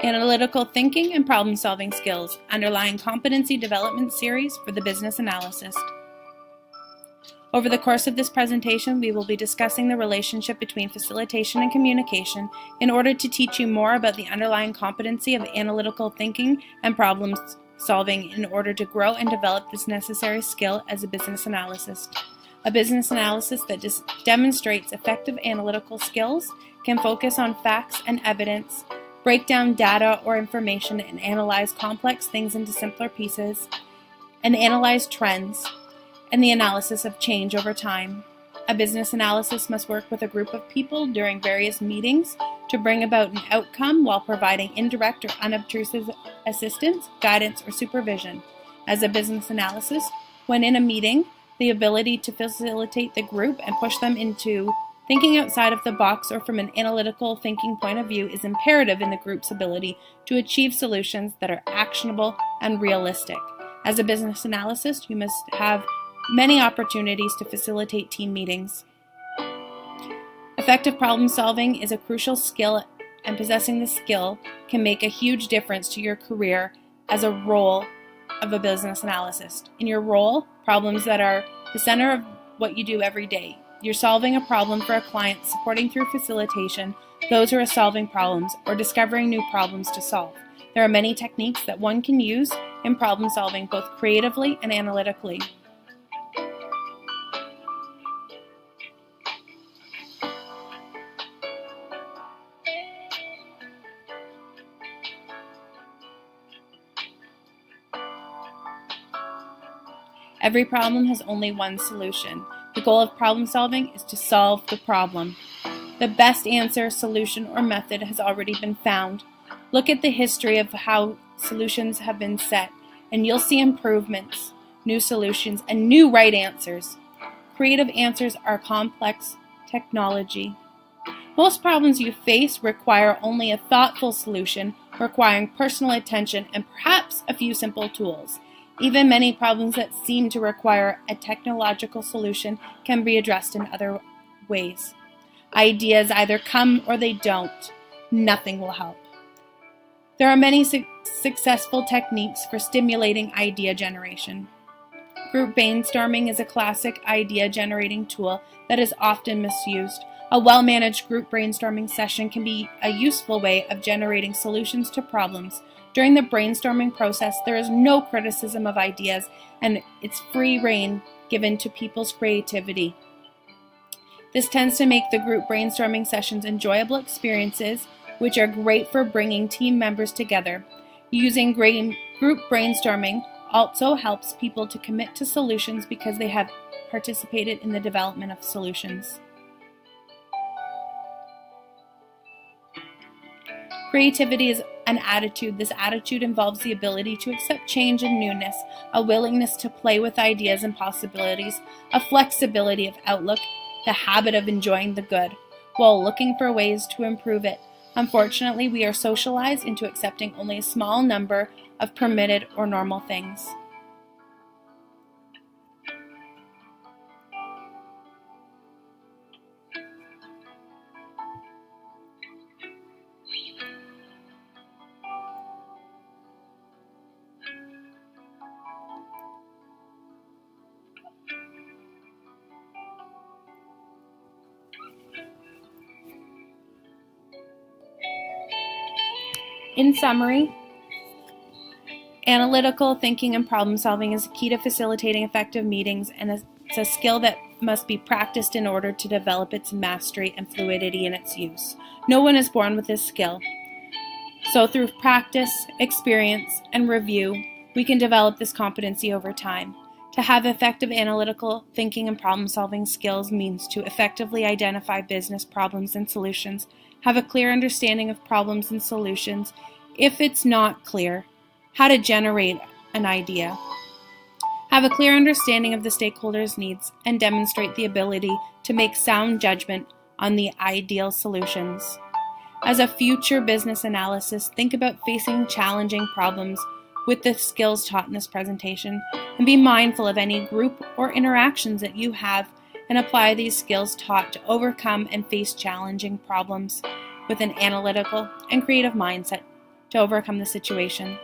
Analytical Thinking and Problem-Solving Skills, Underlying Competency Development Series for the Business Analyst. Over the course of this presentation, we will be discussing the relationship between facilitation and communication in order to teach you more about the underlying competency of analytical thinking and problem solving in order to grow and develop this necessary skill as a business analyst. A business analyst that demonstrates effective analytical skills can focus on facts and evidence, break down data or information and analyze complex things into simpler pieces, and analyze trends and the analysis of change over time. A business analyst must work with a group of people during various meetings to bring about an outcome while providing indirect or unobtrusive assistance, guidance, or supervision. As a business analyst, when in a meeting, the ability to facilitate the group and push them into thinking outside of the box or from an analytical thinking point of view is imperative in the group's ability to achieve solutions that are actionable and realistic. As a business analyst, you must have many opportunities to facilitate team meetings. Effective problem solving is a crucial skill, and possessing this skill can make a huge difference to your career as a role of a business analyst. In your role, problems that are the center of what you do every day. You're solving a problem for a client, supporting through facilitation those who are solving problems or discovering new problems to solve. There are many techniques that one can use in problem solving, both creatively and analytically. Every problem has only one solution. The goal of problem solving is to solve the problem. The best answer, solution, or method has already been found. Look at the history of how solutions have been set, and you'll see improvements, new solutions, and new right answers. Creative answers are complex technology. Most problems you face require only a thoughtful solution, requiring personal attention and perhaps a few simple tools. Even many problems that seem to require a technological solution can be addressed in other ways. Ideas either come or they don't. Nothing will help. There are many successful techniques for stimulating idea generation. Group brainstorming is a classic idea generating tool that is often misused. A well-managed group brainstorming session can be a useful way of generating solutions to problems. During the brainstorming process, there is no criticism of ideas, and it's free rein given to people's creativity. This tends to make the group brainstorming sessions enjoyable experiences, which are great for bringing team members together. Using group brainstorming also helps people to commit to solutions because they have participated in the development of solutions. Creativity is an attitude. This attitude involves the ability to accept change and newness, a willingness to play with ideas and possibilities, a flexibility of outlook, the habit of enjoying the good, while looking for ways to improve it. Unfortunately, we are socialized into accepting only a small number of permitted or normal things. In summary, analytical thinking and problem solving is a key to facilitating effective meetings, and it's a skill that must be practiced in order to develop its mastery and fluidity in its use. No one is born with this skill. So through practice, experience, and review, we can develop this competency over time. To have effective analytical thinking and problem solving skills means to effectively identify business problems and solutions, have a clear understanding of problems and solutions. If it's not clear, how to generate an idea. Have a clear understanding of the stakeholders' needs and demonstrate the ability to make sound judgment on the ideal solutions. As a future business analyst, think about facing challenging problems with the skills taught in this presentation, and be mindful of any group or interactions that you have, and apply these skills taught to overcome and face challenging problems with an analytical and creative mindset. to overcome the situation.